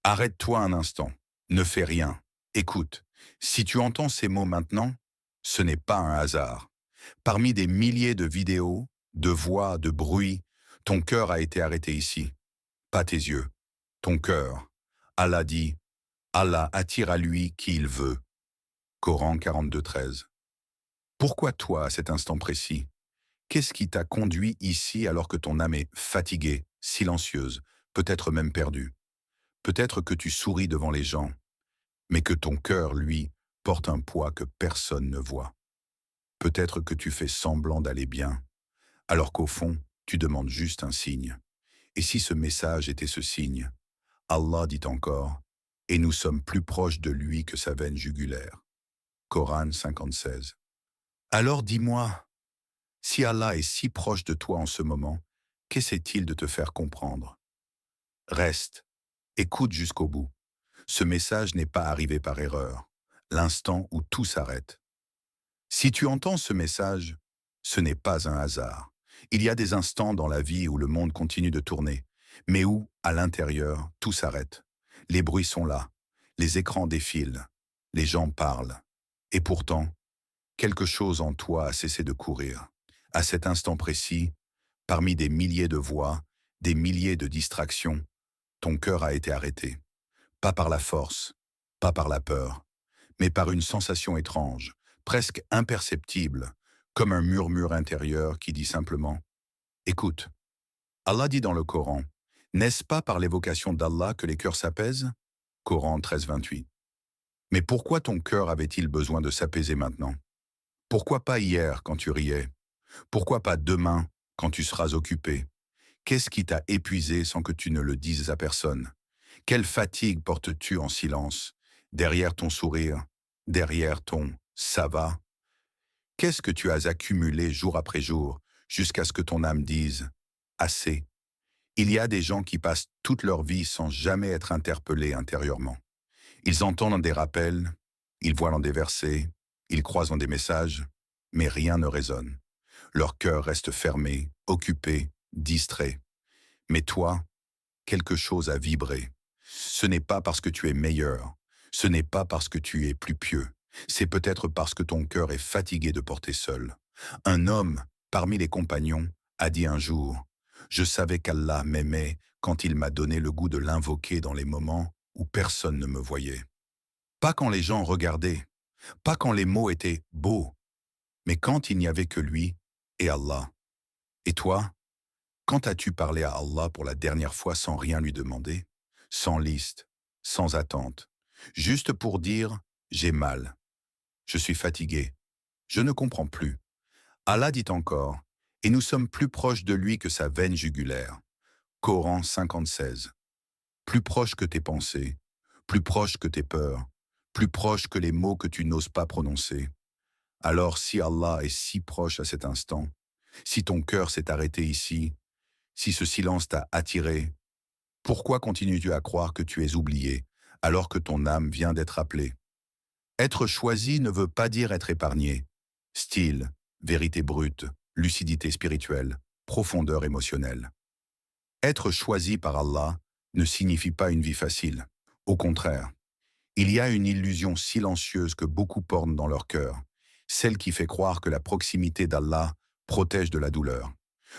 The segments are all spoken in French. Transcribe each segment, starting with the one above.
Arrête-toi un instant. Ne fais rien. Écoute. Si tu entends ces mots maintenant, ce n'est pas un hasard. Parmi des milliers de vidéos, de voix, de bruits, ton cœur a été arrêté ici. Pas tes yeux. Ton cœur. Allah dit, Allah attire à lui qui il veut. Coran 42:13. Pourquoi toi à cet instant précis? Qu'est-ce qui t'a conduit ici alors que ton âme est fatiguée, silencieuse, peut-être même perdue? Peut-être que tu souris devant les gens, mais que ton cœur, lui, porte un poids que personne ne voit. Peut-être que tu fais semblant d'aller bien, alors qu'au fond, tu demandes juste un signe. Et si ce message était ce signe? Allah dit encore, « Et nous sommes plus proches de lui que sa veine jugulaire. » Coran 50:16. Alors dis-moi, si Allah est si proche de toi en ce moment, qu'essaie-t-il de te faire comprendre? Reste, écoute jusqu'au bout. Ce message n'est pas arrivé par erreur, l'instant où tout s'arrête. Si tu entends ce message, ce n'est pas un hasard. Il y a des instants dans la vie où le monde continue de tourner, mais où, à l'intérieur, tout s'arrête. Les bruits sont là, les écrans défilent, les gens parlent. Et pourtant, quelque chose en toi a cessé de courir. À cet instant précis, parmi des milliers de voix, des milliers de distractions, ton cœur a été arrêté. Pas par la force, pas par la peur, mais par une sensation étrange, presque imperceptible, comme un murmure intérieur qui dit simplement « Écoute, Allah dit dans le Coran, n'est-ce pas par l'évocation d'Allah que les cœurs s'apaisent ?» Coran 13:28. Mais pourquoi ton cœur avait-il besoin de s'apaiser maintenant? Pourquoi pas hier quand tu riais? Pourquoi pas demain quand tu seras occupé? Qu'est-ce qui t'a épuisé sans que tu ne le dises à personne? Quelle fatigue portes-tu en silence, derrière ton sourire, derrière ton « ça va »? Qu'est-ce que tu as accumulé jour après jour, jusqu'à ce que ton âme dise « assez ». Il y a des gens qui passent toute leur vie sans jamais être interpellés intérieurement. Ils entendent des rappels, ils voient dans des versets, ils croisent dans des messages, mais rien ne résonne. Leur cœur reste fermé, occupé, distrait. Mais toi, quelque chose a vibré. Ce n'est pas parce que tu es meilleur, ce n'est pas parce que tu es plus pieux, c'est peut-être parce que ton cœur est fatigué de porter seul. Un homme, parmi les compagnons, a dit un jour, « Je savais qu'Allah m'aimait quand il m'a donné le goût de l'invoquer dans les moments où personne ne me voyait. » Pas quand les gens regardaient, pas quand les mots étaient beaux, mais quand il n'y avait que lui et Allah. Et toi, quand as-tu parlé à Allah pour la dernière fois sans rien lui demander, sans liste, sans attente, juste pour dire « j'ai mal, je suis fatigué, je ne comprends plus ». Allah dit encore « et nous sommes plus proches de lui que sa veine jugulaire ». Coran 50:16. Plus proche que tes pensées, plus proche que tes peurs, plus proche que les mots que tu n'oses pas prononcer. Alors si Allah est si proche à cet instant, si ton cœur s'est arrêté ici, si ce silence t'a attiré, pourquoi continues-tu à croire que tu es oublié alors que ton âme vient d'être appelée? Être choisi ne veut pas dire être épargné. Style, vérité brute, lucidité spirituelle, profondeur émotionnelle. Être choisi par Allah ne signifie pas une vie facile. Au contraire, il y a une illusion silencieuse que beaucoup portent dans leur cœur, celle qui fait croire que la proximité d'Allah protège de la douleur.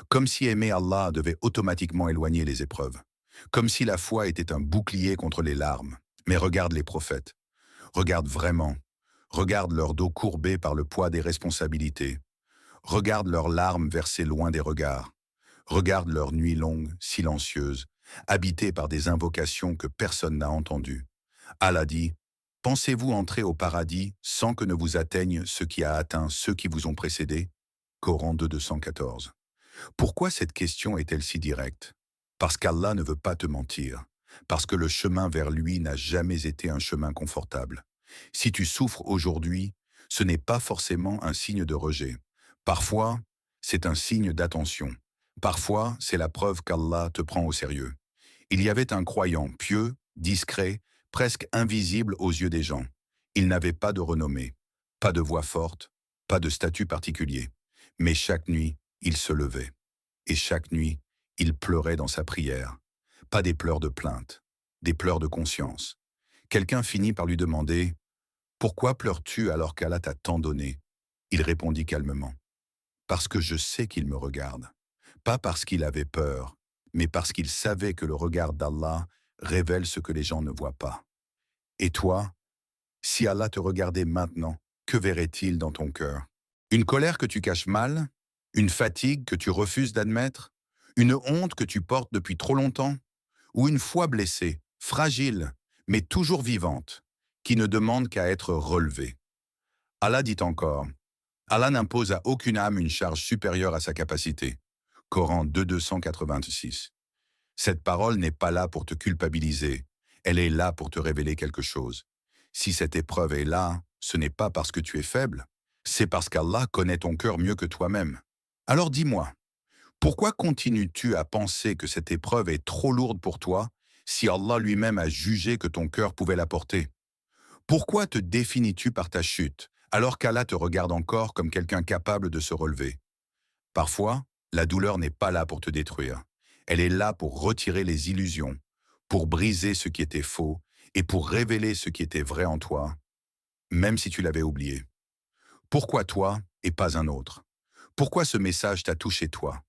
Comme si aimer Allah devait automatiquement éloigner les épreuves. Comme si la foi était un bouclier contre les larmes. Mais regarde les prophètes. Regarde vraiment. Regarde leur dos courbé par le poids des responsabilités. Regarde leurs larmes versées loin des regards. Regarde leurs nuits longues, silencieuses, habitées par des invocations que personne n'a entendues. Allah dit, « Pensez-vous entrer au paradis sans que ne vous atteigne ce qui a atteint ceux qui vous ont précédés ?» Coran 2:214. Pourquoi cette question est-elle si directe? Parce qu'Allah ne veut pas te mentir, parce que le chemin vers lui n'a jamais été un chemin confortable. Si tu souffres aujourd'hui, ce n'est pas forcément un signe de rejet. Parfois, c'est un signe d'attention. Parfois, c'est la preuve qu'Allah te prend au sérieux. Il y avait un croyant pieux, discret, presque invisible aux yeux des gens. Il n'avait pas de renommée, pas de voix forte, pas de statut particulier. Mais chaque nuit, il se levait. Et chaque nuit, il pleurait dans sa prière. Pas des pleurs de plainte, des pleurs de conscience. Quelqu'un finit par lui demander « Pourquoi pleures-tu alors qu'Allah t'a tant donné ?» Il répondit calmement « Parce que je sais qu'il me regarde. Pas parce qu'il avait peur, mais parce qu'il savait que le regard d'Allah révèle ce que les gens ne voient pas. Et toi, si Allah te regardait maintenant, que verrait-il dans ton cœur? Une colère que tu caches mal? Une fatigue que tu refuses d'admettre? Une honte que tu portes depuis trop longtemps? Ou une foi blessée, fragile, mais toujours vivante, qui ne demande qu'à être relevée? Allah dit encore, Allah n'impose à aucune âme une charge supérieure à sa capacité. Coran 2.286. Cette parole n'est pas là pour te culpabiliser, elle est là pour te révéler quelque chose. Si cette épreuve est là, ce n'est pas parce que tu es faible, c'est parce qu'Allah connaît ton cœur mieux que toi-même. Alors dis-moi, pourquoi continues-tu à penser que cette épreuve est trop lourde pour toi si Allah lui-même a jugé que ton cœur pouvait la porter? Pourquoi te définis-tu par ta chute alors qu'Allah te regarde encore comme quelqu'un capable de se relever? Parfois, la douleur n'est pas là pour te détruire. Elle est là pour retirer les illusions, pour briser ce qui était faux et pour révéler ce qui était vrai en toi, même si tu l'avais oublié. Pourquoi toi et pas un autre? Pourquoi ce message t'a touché toi?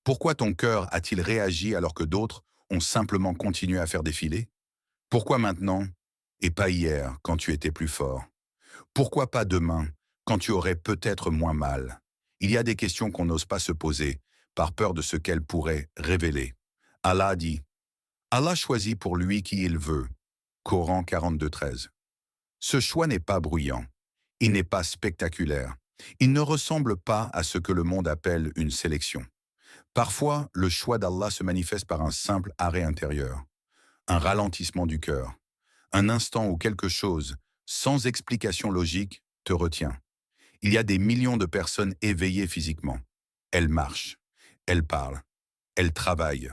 Pourquoi ton cœur a-t-il réagi alors que d'autres ont simplement continué à faire défiler? Pourquoi maintenant et pas hier quand tu étais plus fort? Pourquoi pas demain quand tu aurais peut-être moins mal? Il y a des questions qu'on n'ose pas se poser par peur de ce qu'elles pourraient révéler. Allah dit, Allah choisit pour lui qui il veut. Coran 42.13. Ce choix n'est pas bruyant, il n'est pas spectaculaire, il ne ressemble pas à ce que le monde appelle une sélection. Parfois, le choix d'Allah se manifeste par un simple arrêt intérieur, un ralentissement du cœur, un instant où quelque chose, sans explication logique, te retient. Il y a des millions de personnes éveillées physiquement. Elles marchent, elles parlent, elles travaillent.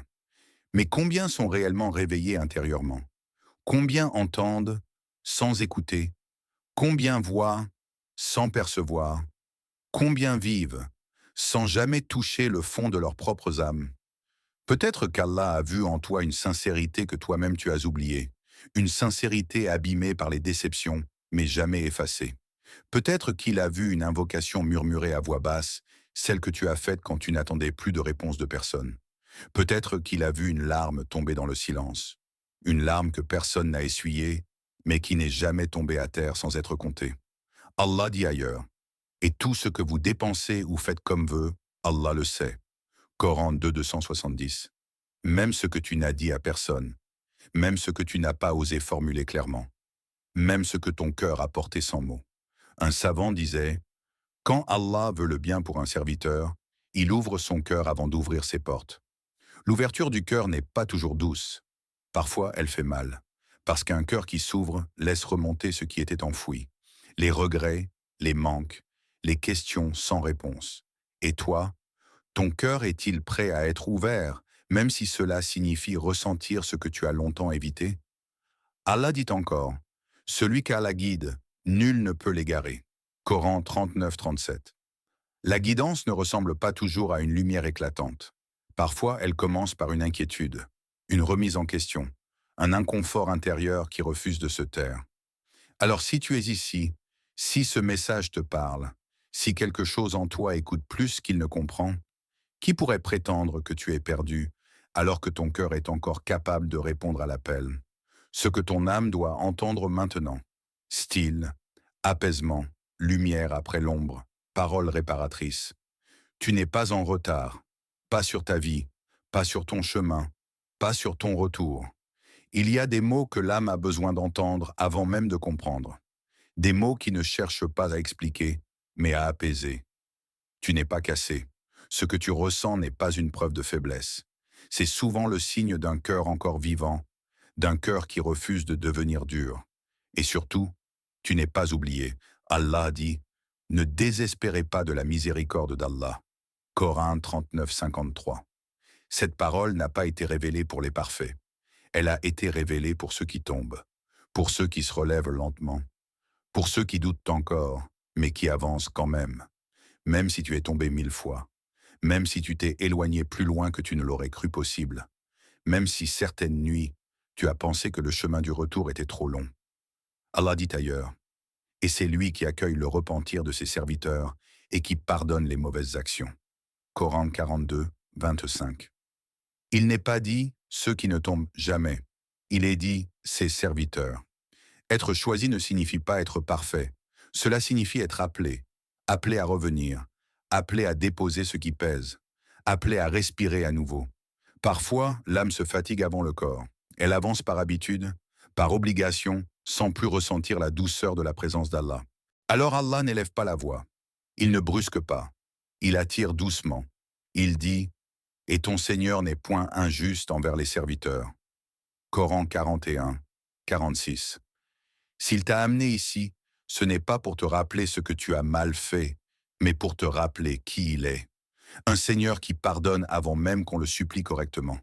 Mais combien sont réellement réveillées intérieurement? Combien entendent sans écouter? Combien voient sans percevoir? Combien vivent sans jamais toucher le fond de leurs propres âmes? Peut-être qu'Allah a vu en toi une sincérité que toi-même tu as oubliée, une sincérité abîmée par les déceptions, mais jamais effacée. Peut-être qu'il a vu une invocation murmurée à voix basse, celle que tu as faite quand tu n'attendais plus de réponse de personne. Peut-être qu'il a vu une larme tomber dans le silence, une larme que personne n'a essuyée, mais qui n'est jamais tombée à terre sans être comptée. Allah dit ailleurs, « Et tout ce que vous dépensez ou faites comme veut, Allah le sait. » Coran 2.270. Même ce que tu n'as dit à personne, même ce que tu n'as pas osé formuler clairement, même ce que ton cœur a porté sans mots. Un savant disait, « Quand Allah veut le bien pour un serviteur, il ouvre son cœur avant d'ouvrir ses portes. » L'ouverture du cœur n'est pas toujours douce. Parfois, elle fait mal, parce qu'un cœur qui s'ouvre laisse remonter ce qui était enfoui, les regrets, les manques, les questions sans réponse. Et toi, ton cœur est-il prêt à être ouvert, même si cela signifie ressentir ce que tu as longtemps évité? Allah dit encore, « Celui qu'Allah guide, nul ne peut l'égarer. » Coran 39.37. La guidance ne ressemble pas toujours à une lumière éclatante. Parfois, elle commence par une inquiétude, une remise en question, un inconfort intérieur qui refuse de se taire. Alors si tu es ici, si ce message te parle, si quelque chose en toi écoute plus qu'il ne comprend, qui pourrait prétendre que tu es perdu alors que ton cœur est encore capable de répondre à l'appel? Ce que ton âme doit entendre maintenant. Style, apaisement, lumière après l'ombre, parole réparatrice. Tu n'es pas en retard, pas sur ta vie, pas sur ton chemin, pas sur ton retour. Il y a des mots que l'âme a besoin d'entendre avant même de comprendre. Des mots qui ne cherchent pas à expliquer, mais à apaiser. Tu n'es pas cassé. Ce que tu ressens n'est pas une preuve de faiblesse. C'est souvent le signe d'un cœur encore vivant, d'un cœur qui refuse de devenir dur. Et surtout, tu n'es pas oublié. Allah dit, « Ne désespérez pas de la miséricorde d'Allah. » Coran 39.53. Cette parole n'a pas été révélée pour les parfaits. Elle a été révélée pour ceux qui tombent, pour ceux qui se relèvent lentement, pour ceux qui doutent encore, mais qui avancent quand même si tu es tombé 1000 fois, même si tu t'es éloigné plus loin que tu ne l'aurais cru possible, même si certaines nuits, Tu as pensé que le chemin du retour était trop long. Allah dit ailleurs, et c'est lui qui accueille le repentir de ses serviteurs et qui pardonne les mauvaises actions. Coran 42, 25. Il n'est pas dit ceux qui ne tombent jamais. Il est dit ses serviteurs. Être choisi ne signifie pas être parfait. Cela signifie être appelé, appelé à revenir, appelé à déposer ce qui pèse, appelé à respirer à nouveau. Parfois, l'âme se fatigue avant le corps. Elle avance par habitude, par obligation, sans plus ressentir la douceur de la présence d'Allah. Alors Allah n'élève pas la voix. Il ne brusque pas. Il attire doucement. Il dit « Et ton Seigneur n'est point injuste envers les serviteurs ». Coran 41, 46. S'il t'a amené ici, ce n'est pas pour te rappeler ce que tu as mal fait, mais pour te rappeler qui il est. Un Seigneur qui pardonne avant même qu'on le supplie correctement.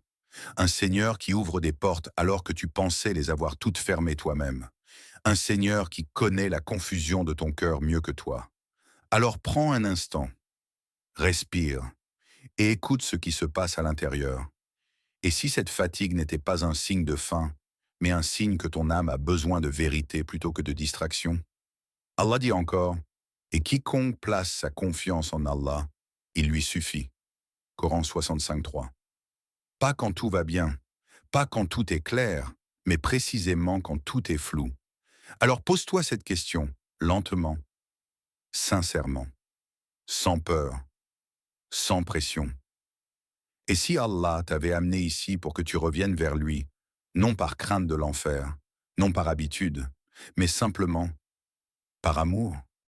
Un Seigneur qui ouvre des portes alors que tu pensais les avoir toutes fermées toi-même. Un Seigneur qui connaît la confusion de ton cœur mieux que toi. Alors prends un instant, respire et écoute ce qui se passe à l'intérieur. Et si cette fatigue n'était pas un signe de faim, mais un signe que ton âme a besoin de vérité plutôt que de distraction? Allah dit encore, « Et quiconque place sa confiance en Allah, il lui suffit. » Coran 65, 3. Pas quand tout va bien, pas quand tout est clair, mais précisément quand tout est flou. Alors pose-toi cette question, lentement, sincèrement, sans peur, sans pression. Et si Allah t'avait amené ici pour que tu reviennes vers lui, non par crainte de l'enfer, non par habitude, mais simplement par amour?